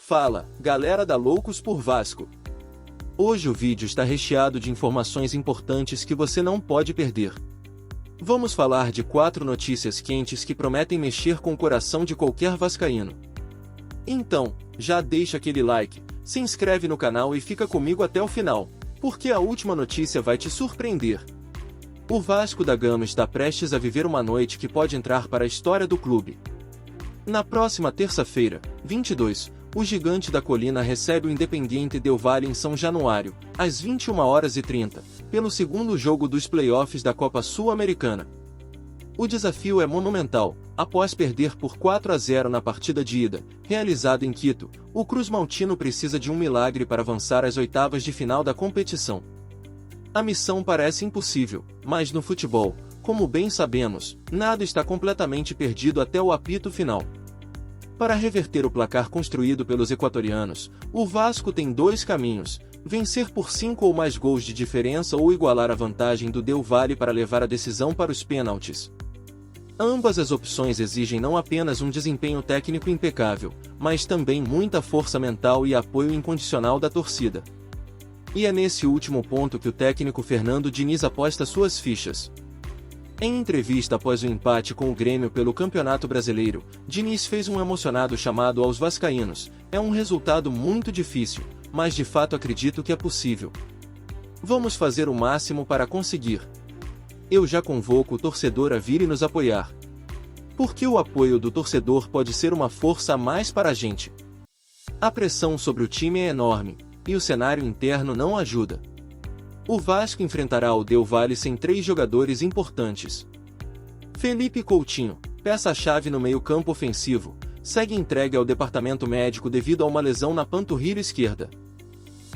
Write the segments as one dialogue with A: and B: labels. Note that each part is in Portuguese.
A: Fala, galera da Loucos por Vasco! Hoje o vídeo está recheado de informações importantes que você não pode perder. Vamos falar de 4 notícias quentes que prometem mexer com o coração de qualquer vascaíno. Então, já deixa aquele like, se inscreve no canal e fica comigo até o final, porque a última notícia vai te surpreender. O Vasco da Gama está prestes a viver uma noite que pode entrar para a história do clube. Na próxima terça-feira, 22, o Gigante da Colina recebe o Independiente Del Valle em São Januário, às 21h30, pelo segundo jogo dos playoffs da Copa Sul-Americana. O desafio é monumental. Após perder por 4-0 na partida de ida, realizada em Quito, o Cruz Maltino precisa de um milagre para avançar às oitavas de final da competição. A missão parece impossível, mas no futebol, como bem sabemos, nada está completamente perdido até o apito final. Para reverter o placar construído pelos equatorianos, o Vasco tem 2 caminhos: vencer por 5 ou mais gols de diferença ou igualar a vantagem do Del Valle para levar a decisão para os pênaltis. Ambas as opções exigem não apenas um desempenho técnico impecável, mas também muita força mental e apoio incondicional da torcida. E é nesse último ponto que o técnico Fernando Diniz aposta suas fichas. Em entrevista após o empate com o Grêmio pelo Campeonato Brasileiro, Diniz fez um emocionado chamado aos vascaínos: "É um resultado muito difícil, mas de fato acredito que é possível. Vamos fazer o máximo para conseguir. Eu já convoco o torcedor a vir e nos apoiar. Porque o apoio do torcedor pode ser uma força a mais para a gente. A pressão sobre o time é enorme, e o cenário interno não ajuda. O Vasco enfrentará o Del Valle sem 3 jogadores importantes. Felipe Coutinho, peça-chave no meio-campo ofensivo, segue entregue ao departamento médico devido a uma lesão na panturrilha esquerda.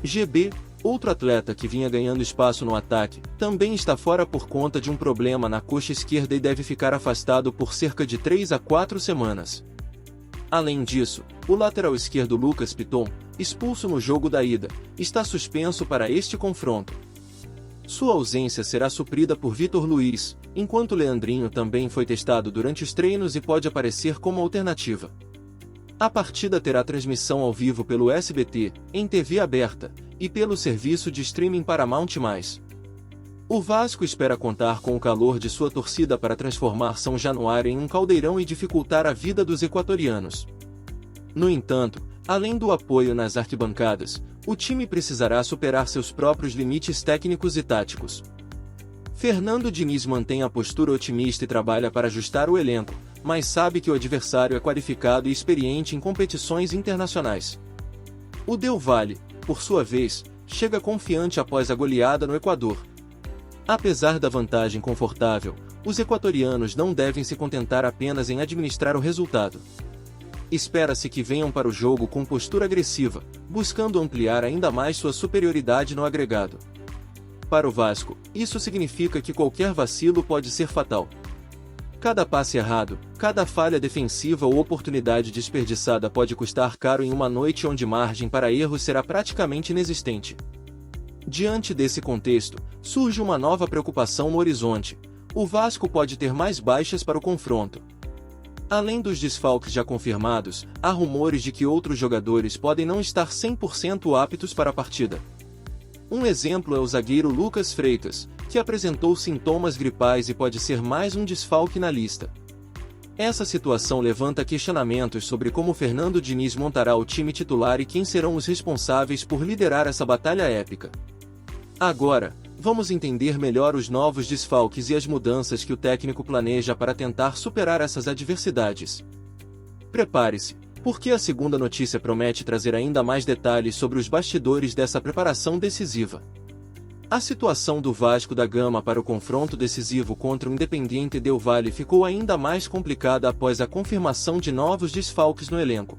A: GB, outro atleta que vinha ganhando espaço no ataque, também está fora por conta de um problema na coxa esquerda e deve ficar afastado por cerca de 3 a 4 semanas. Além disso, o lateral esquerdo Lucas Piton, expulso no jogo da ida, está suspenso para este confronto. Sua ausência será suprida por Vitor Luiz, enquanto Leandrinho também foi testado durante os treinos e pode aparecer como alternativa. A partida terá transmissão ao vivo pelo SBT, em TV aberta, e pelo serviço de streaming Paramount+. O Vasco espera contar com o calor de sua torcida para transformar São Januário em um caldeirão e dificultar a vida dos equatorianos. No entanto, além do apoio nas arquibancadas, o time precisará superar seus próprios limites técnicos e táticos. Fernando Diniz mantém a postura otimista e trabalha para ajustar o elenco, mas sabe que o adversário é qualificado e experiente em competições internacionais. O Del Valle, por sua vez, chega confiante após a goleada no Equador. Apesar da vantagem confortável, os equatorianos não devem se contentar apenas em administrar o resultado. Espera-se que venham para o jogo com postura agressiva, buscando ampliar ainda mais sua superioridade no agregado. Para o Vasco, isso significa que qualquer vacilo pode ser fatal. Cada passe errado, cada falha defensiva ou oportunidade desperdiçada pode custar caro em uma noite onde margem para erros será praticamente inexistente. Diante desse contexto, surge uma nova preocupação no horizonte: o Vasco pode ter mais baixas para o confronto. Além dos desfalques já confirmados, há rumores de que outros jogadores podem não estar 100% aptos para a partida. Um exemplo é o zagueiro Lucas Freitas, que apresentou sintomas gripais e pode ser mais um desfalque na lista. Essa situação levanta questionamentos sobre como Fernando Diniz montará o time titular e quem serão os responsáveis por liderar essa batalha épica. Agora, vamos entender melhor os novos desfalques e as mudanças que o técnico planeja para tentar superar essas adversidades. Prepare-se, porque a segunda notícia promete trazer ainda mais detalhes sobre os bastidores dessa preparação decisiva. A situação do Vasco da Gama para o confronto decisivo contra o Independiente Del Valle ficou ainda mais complicada após a confirmação de novos desfalques no elenco.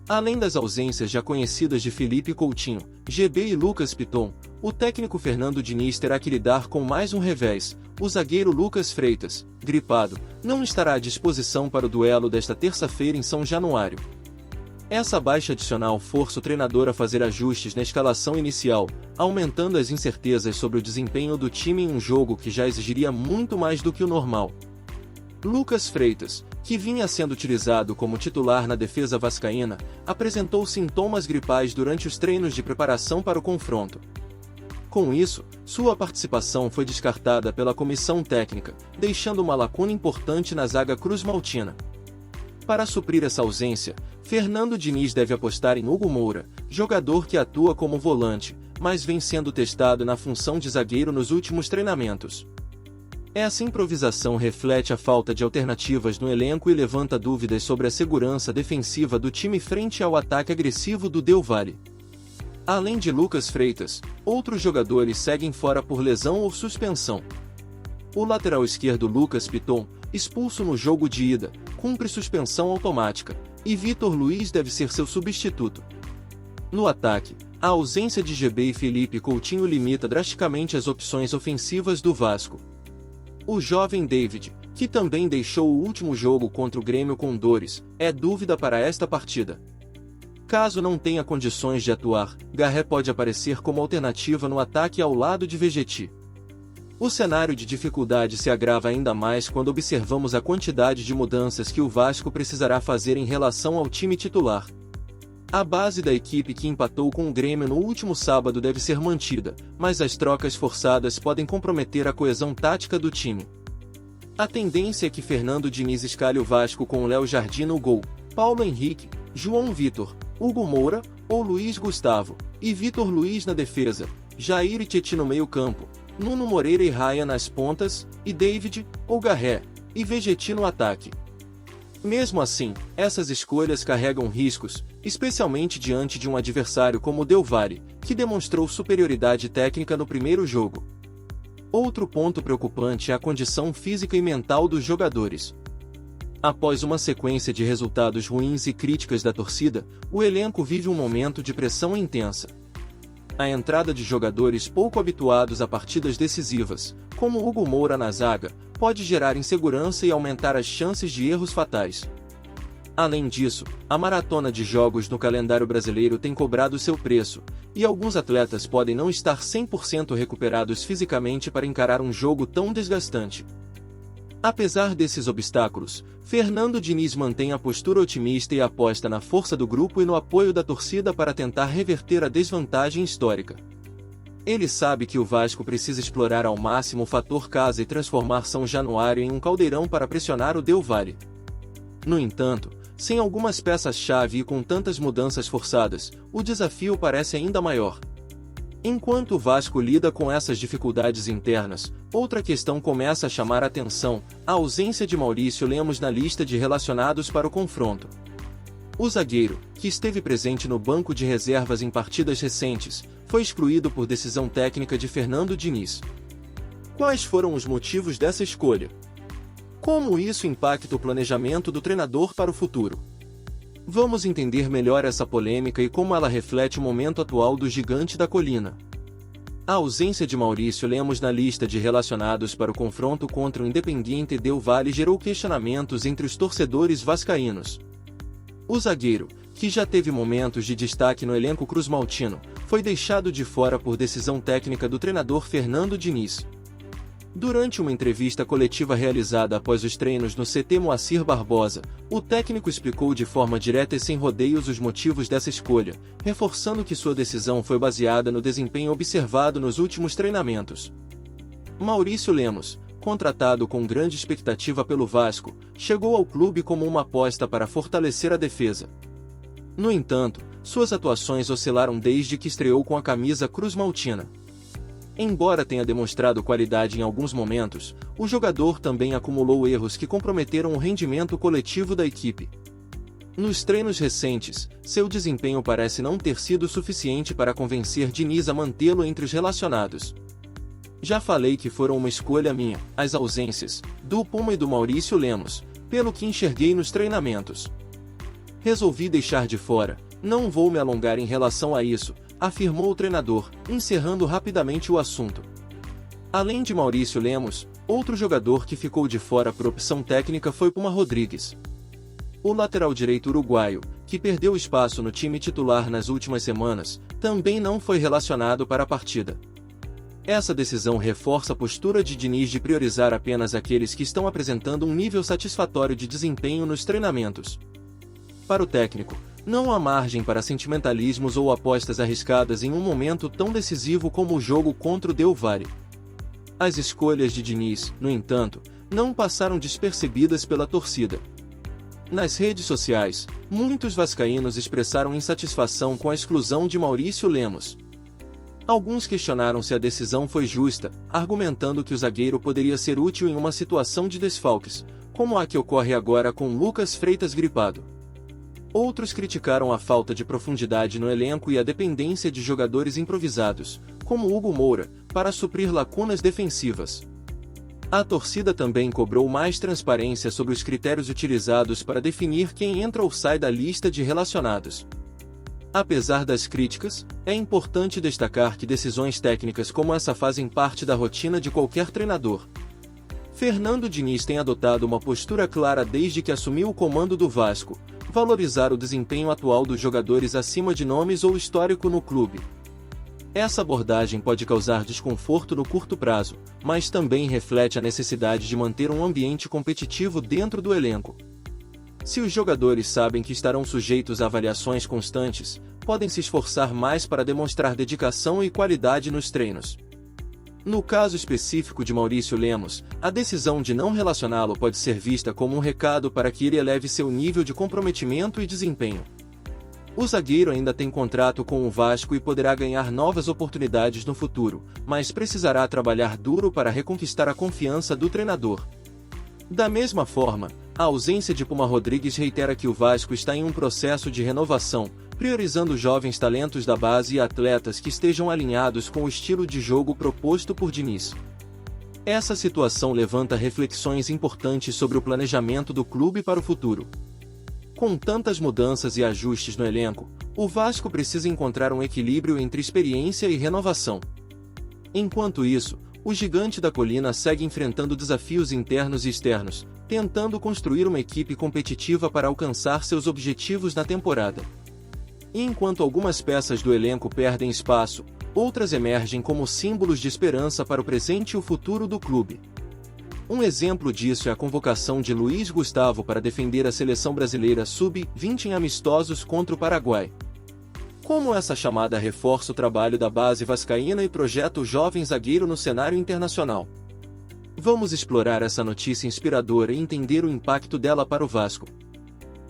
A: Além das ausências já conhecidas de Felipe Coutinho, GB e Lucas Piton, o técnico Fernando Diniz terá que lidar com mais um revés: o zagueiro Lucas Freitas, gripado, não estará à disposição para o duelo desta terça-feira em São Januário. Essa baixa adicional força o treinador a fazer ajustes na escalação inicial, aumentando as incertezas sobre o desempenho do time em um jogo que já exigiria muito mais do que o normal. Lucas Freitas, que vinha sendo utilizado como titular na defesa vascaína, apresentou sintomas gripais durante os treinos de preparação para o confronto. Com isso, sua participação foi descartada pela comissão técnica, deixando uma lacuna importante na zaga cruzmaltina. Para suprir essa ausência, Fernando Diniz deve apostar em Hugo Moura, jogador que atua como volante, mas vem sendo testado na função de zagueiro nos últimos treinamentos. Essa improvisação reflete a falta de alternativas no elenco e levanta dúvidas sobre a segurança defensiva do time frente ao ataque agressivo do Del Valle. Além de Lucas Freitas, outros jogadores seguem fora por lesão ou suspensão. O lateral esquerdo Lucas Piton, expulso no jogo de ida, cumpre suspensão automática, e Vitor Luiz deve ser seu substituto. No ataque, a ausência de GB e Felipe Coutinho limita drasticamente as opções ofensivas do Vasco. O jovem David, que também deixou o último jogo contra o Grêmio com dores, é dúvida para esta partida. Caso não tenha condições de atuar, Garré pode aparecer como alternativa no ataque ao lado de Vegetti. O cenário de dificuldade se agrava ainda mais quando observamos a quantidade de mudanças que o Vasco precisará fazer em relação ao time titular. A base da equipe que empatou com o Grêmio no último sábado deve ser mantida, mas as trocas forçadas podem comprometer a coesão tática do time. A tendência é que Fernando Diniz escalhe o Vasco com Léo Jardim no gol, Paulo Henrique, João Vitor, Hugo Moura, ou Luiz Gustavo, e Vitor Luiz na defesa, Jair e Tietê no meio-campo, Nuno Moreira e Raya nas pontas, e David, ou Garré, e Vegetti no ataque. Mesmo assim, essas escolhas carregam riscos, especialmente diante de um adversário como o Del Valle, que demonstrou superioridade técnica no primeiro jogo. Outro ponto preocupante é a condição física e mental dos jogadores. Após uma sequência de resultados ruins e críticas da torcida, o elenco vive um momento de pressão intensa. A entrada de jogadores pouco habituados a partidas decisivas, como Hugo Moura na zaga, pode gerar insegurança e aumentar as chances de erros fatais. Além disso, a maratona de jogos no calendário brasileiro tem cobrado seu preço, e alguns atletas podem não estar 100% recuperados fisicamente para encarar um jogo tão desgastante. Apesar desses obstáculos, Fernando Diniz mantém a postura otimista e aposta na força do grupo e no apoio da torcida para tentar reverter a desvantagem histórica. Ele sabe que o Vasco precisa explorar ao máximo o fator casa e transformar São Januário em um caldeirão para pressionar o Del Valle. No entanto, sem algumas peças-chave e com tantas mudanças forçadas, o desafio parece ainda maior. Enquanto o Vasco lida com essas dificuldades internas, outra questão começa a chamar a atenção: a ausência de Maurício Lemos na lista de relacionados para o confronto. O zagueiro, que esteve presente no banco de reservas em partidas recentes, foi excluído por decisão técnica de Fernando Diniz. Quais foram os motivos dessa escolha? Como isso impacta o planejamento do treinador para o futuro? Vamos entender melhor essa polêmica e como ela reflete o momento atual do Gigante da Colina. A ausência de Maurício Lemos na lista de relacionados para o confronto contra o Independiente Del Valle gerou questionamentos entre os torcedores vascaínos. O zagueiro, que já teve momentos de destaque no elenco cruzmaltino, foi deixado de fora por decisão técnica do treinador Fernando Diniz. Durante uma entrevista coletiva realizada após os treinos no CT Moacir Barbosa, o técnico explicou de forma direta e sem rodeios os motivos dessa escolha, reforçando que sua decisão foi baseada no desempenho observado nos últimos treinamentos. Maurício Lemos, contratado com grande expectativa pelo Vasco, chegou ao clube como uma aposta para fortalecer a defesa. No entanto, suas atuações oscilaram desde que estreou com a camisa cruzmaltina. Embora tenha demonstrado qualidade em alguns momentos, o jogador também acumulou erros que comprometeram o rendimento coletivo da equipe. Nos treinos recentes, seu desempenho parece não ter sido suficiente para convencer Diniz a mantê-lo entre os relacionados. Já falei que foram uma escolha minha, as ausências, do Puma e do Maurício Lemos, pelo que enxerguei nos treinamentos. Resolvi deixar de fora, não vou me alongar em relação a isso, afirmou o treinador, encerrando rapidamente o assunto. Além de Maurício Lemos, outro jogador que ficou de fora por opção técnica foi Puma Rodrigues. O lateral direito uruguaio, que perdeu espaço no time titular nas últimas semanas, também não foi relacionado para a partida. Essa decisão reforça a postura de Diniz de priorizar apenas aqueles que estão apresentando um nível satisfatório de desempenho nos treinamentos. Para o técnico, não há margem para sentimentalismos ou apostas arriscadas em um momento tão decisivo como o jogo contra o Del Valle. As escolhas de Diniz, no entanto, não passaram despercebidas pela torcida. Nas redes sociais, muitos vascaínos expressaram insatisfação com a exclusão de Maurício Lemos. Alguns questionaram se a decisão foi justa, argumentando que o zagueiro poderia ser útil em uma situação de desfalques, como a que ocorre agora com Lucas Freitas gripado. Outros criticaram a falta de profundidade no elenco e a dependência de jogadores improvisados, como Hugo Moura, para suprir lacunas defensivas. A torcida também cobrou mais transparência sobre os critérios utilizados para definir quem entra ou sai da lista de relacionados. Apesar das críticas, é importante destacar que decisões técnicas como essa fazem parte da rotina de qualquer treinador. Fernando Diniz tem adotado uma postura clara desde que assumiu o comando do Vasco: valorizar o desempenho atual dos jogadores acima de nomes ou histórico no clube. Essa abordagem pode causar desconforto no curto prazo, mas também reflete a necessidade de manter um ambiente competitivo dentro do elenco. Se os jogadores sabem que estarão sujeitos a avaliações constantes, podem se esforçar mais para demonstrar dedicação e qualidade nos treinos. No caso específico de Maurício Lemos, a decisão de não relacioná-lo pode ser vista como um recado para que ele eleve seu nível de comprometimento e desempenho. O zagueiro ainda tem contrato com o Vasco e poderá ganhar novas oportunidades no futuro, mas precisará trabalhar duro para reconquistar a confiança do treinador. Da mesma forma, a ausência de Puma Rodrigues reitera que o Vasco está em um processo de renovação, priorizando jovens talentos da base e atletas que estejam alinhados com o estilo de jogo proposto por Diniz. Essa situação levanta reflexões importantes sobre o planejamento do clube para o futuro. Com tantas mudanças e ajustes no elenco, o Vasco precisa encontrar um equilíbrio entre experiência e renovação. Enquanto isso, o Gigante da Colina segue enfrentando desafios internos e externos, tentando construir uma equipe competitiva para alcançar seus objetivos na temporada. E enquanto algumas peças do elenco perdem espaço, outras emergem como símbolos de esperança para o presente e o futuro do clube. Um exemplo disso é a convocação de Luiz Gustavo para defender a seleção brasileira sub-20 em amistosos contra o Paraguai. Como essa chamada reforça o trabalho da base vascaína e projeta o jovem zagueiro no cenário internacional? Vamos explorar essa notícia inspiradora e entender o impacto dela para o Vasco.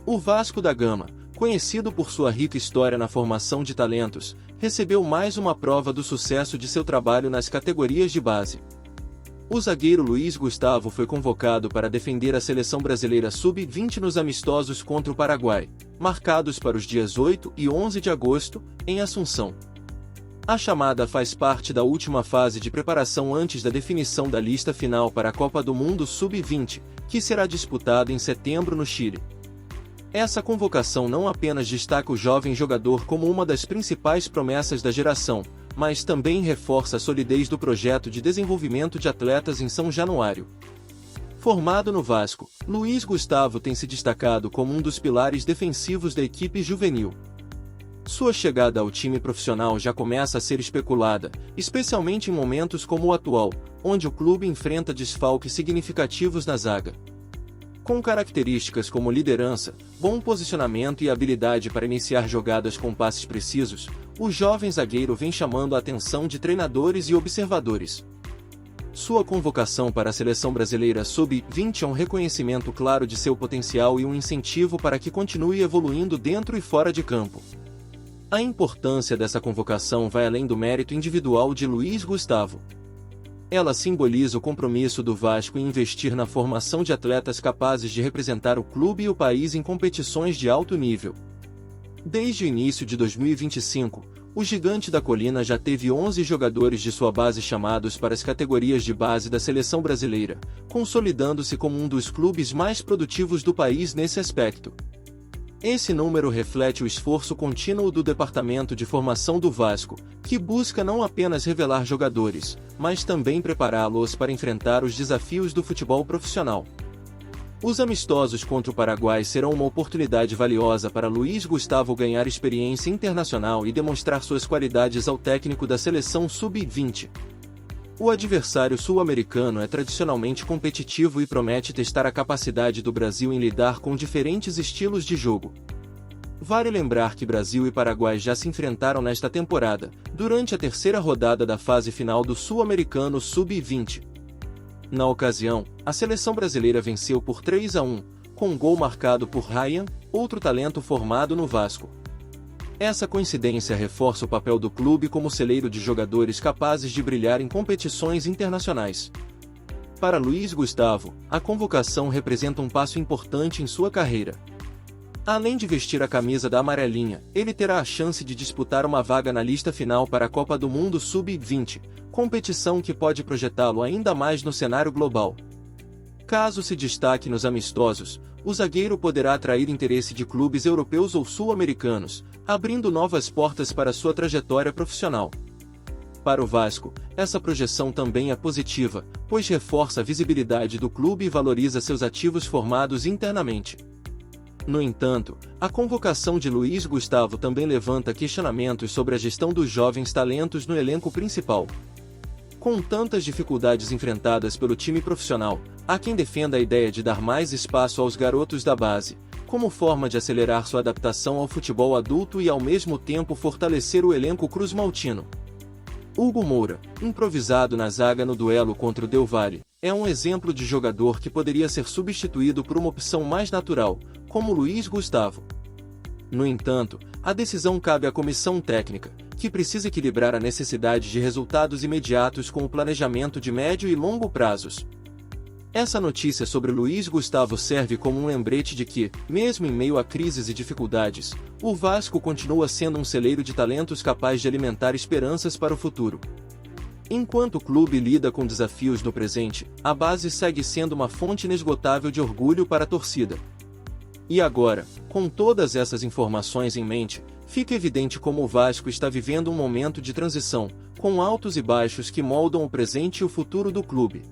A: O Vasco da Gama, conhecido por sua rica história na formação de talentos, recebeu mais uma prova do sucesso de seu trabalho nas categorias de base. O zagueiro Luiz Gustavo foi convocado para defender a seleção brasileira sub-20 nos amistosos contra o Paraguai, marcados para os dias 8 e 11 de agosto, em Assunção. A chamada faz parte da última fase de preparação antes da definição da lista final para a Copa do Mundo Sub-20, que será disputada em setembro no Chile. Essa convocação não apenas destaca o jovem jogador como uma das principais promessas da geração, mas também reforça a solidez do projeto de desenvolvimento de atletas em São Januário. Formado no Vasco, Luiz Gustavo tem se destacado como um dos pilares defensivos da equipe juvenil. Sua chegada ao time profissional já começa a ser especulada, especialmente em momentos como o atual, onde o clube enfrenta desfalques significativos na zaga. Com características como liderança, bom posicionamento e habilidade para iniciar jogadas com passes precisos, o jovem zagueiro vem chamando a atenção de treinadores e observadores. Sua convocação para a seleção brasileira sub-20 é um reconhecimento claro de seu potencial e um incentivo para que continue evoluindo dentro e fora de campo. A importância dessa convocação vai além do mérito individual de Luiz Gustavo. Ela simboliza o compromisso do Vasco em investir na formação de atletas capazes de representar o clube e o país em competições de alto nível. Desde o início de 2025, o Gigante da Colina já teve 11 jogadores de sua base chamados para as categorias de base da seleção brasileira, consolidando-se como um dos clubes mais produtivos do país nesse aspecto. Esse número reflete o esforço contínuo do Departamento de Formação do Vasco, que busca não apenas revelar jogadores, mas também prepará-los para enfrentar os desafios do futebol profissional. Os amistosos contra o Paraguai serão uma oportunidade valiosa para Luiz Gustavo ganhar experiência internacional e demonstrar suas qualidades ao técnico da seleção sub-20. O adversário sul-americano é tradicionalmente competitivo e promete testar a capacidade do Brasil em lidar com diferentes estilos de jogo. Vale lembrar que Brasil e Paraguai já se enfrentaram nesta temporada, durante a terceira rodada da fase final do Sul-Americano Sub-20. Na ocasião, a seleção brasileira venceu por 3-1, com um gol marcado por Ryan, outro talento formado no Vasco. Essa coincidência reforça o papel do clube como celeiro de jogadores capazes de brilhar em competições internacionais. Para Luiz Gustavo, a convocação representa um passo importante em sua carreira. Além de vestir a camisa da amarelinha, ele terá a chance de disputar uma vaga na lista final para a Copa do Mundo Sub-20, competição que pode projetá-lo ainda mais no cenário global. Caso se destaque nos amistosos, o zagueiro poderá atrair interesse de clubes europeus ou sul-americanos, abrindo novas portas para sua trajetória profissional. Para o Vasco, essa projeção também é positiva, pois reforça a visibilidade do clube e valoriza seus ativos formados internamente. No entanto, a convocação de Luiz Gustavo também levanta questionamentos sobre a gestão dos jovens talentos no elenco principal. Com tantas dificuldades enfrentadas pelo time profissional, há quem defenda a ideia de dar mais espaço aos garotos da base, como forma de acelerar sua adaptação ao futebol adulto e ao mesmo tempo fortalecer o elenco cruzmaltino. Hugo Moura, improvisado na zaga no duelo contra o Del Valle, é um exemplo de jogador que poderia ser substituído por uma opção mais natural, como Luiz Gustavo. No entanto, a decisão cabe à comissão técnica, que precisa equilibrar a necessidade de resultados imediatos com o planejamento de médio e longo prazos. Essa notícia sobre Luiz Gustavo serve como um lembrete de que, mesmo em meio a crises e dificuldades, o Vasco continua sendo um celeiro de talentos capaz de alimentar esperanças para o futuro. Enquanto o clube lida com desafios no presente, a base segue sendo uma fonte inesgotável de orgulho para a torcida. E agora, com todas essas informações em mente, fica evidente como o Vasco está vivendo um momento de transição, com altos e baixos que moldam o presente e o futuro do clube.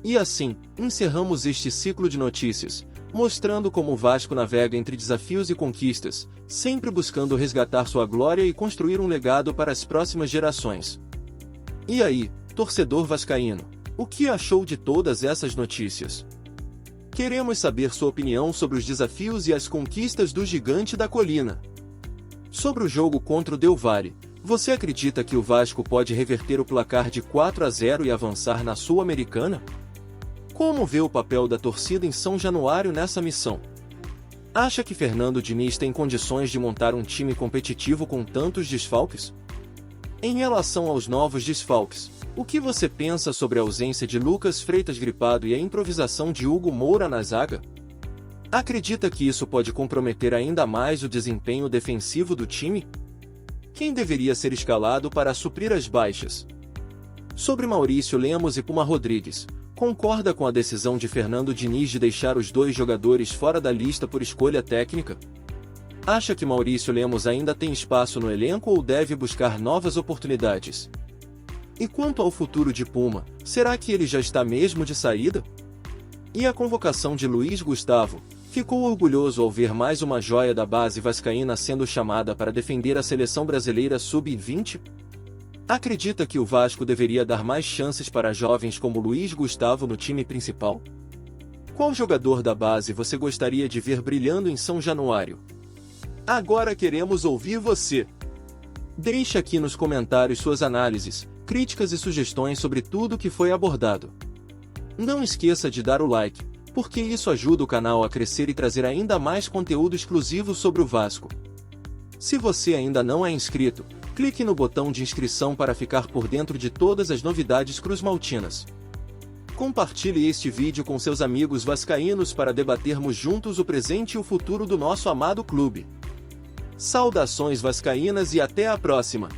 A: E assim, encerramos este ciclo de notícias, mostrando como o Vasco navega entre desafios e conquistas, sempre buscando resgatar sua glória e construir um legado para as próximas gerações. E aí, torcedor vascaíno, o que achou de todas essas notícias? Queremos saber sua opinião sobre os desafios e as conquistas do Gigante da Colina. Sobre o jogo contra o Del Valle, você acredita que o Vasco pode reverter o placar de 4-0 e avançar na Sul-Americana? Como vê o papel da torcida em São Januário nessa missão? Acha que Fernando Diniz tem condições de montar um time competitivo com tantos desfalques? Em relação aos novos desfalques, o que você pensa sobre a ausência de Lucas Freitas gripado e a improvisação de Hugo Moura na zaga? Acredita que isso pode comprometer ainda mais o desempenho defensivo do time? Quem deveria ser escalado para suprir as baixas? Sobre Maurício Lemos e Puma Rodrigues, concorda com a decisão de Fernando Diniz de deixar os dois jogadores fora da lista por escolha técnica? Acha que Maurício Lemos ainda tem espaço no elenco ou deve buscar novas oportunidades? E quanto ao futuro de Puma, será que ele já está mesmo de saída? E a convocação de Luiz Gustavo? Ficou orgulhoso ao ver mais uma joia da base vascaína sendo chamada para defender a seleção brasileira Sub-20? Acredita que o Vasco deveria dar mais chances para jovens como Luiz Gustavo no time principal? Qual jogador da base você gostaria de ver brilhando em São Januário? Agora queremos ouvir você! Deixe aqui nos comentários suas análises, críticas e sugestões sobre tudo que foi abordado. Não esqueça de dar o like, porque isso ajuda o canal a crescer e trazer ainda mais conteúdo exclusivo sobre o Vasco. Se você ainda não é inscrito, clique no botão de inscrição para ficar por dentro de todas as novidades cruzmaltinas. Compartilhe este vídeo com seus amigos vascaínos para debatermos juntos o presente e o futuro do nosso amado clube. Saudações vascaínas e até a próxima!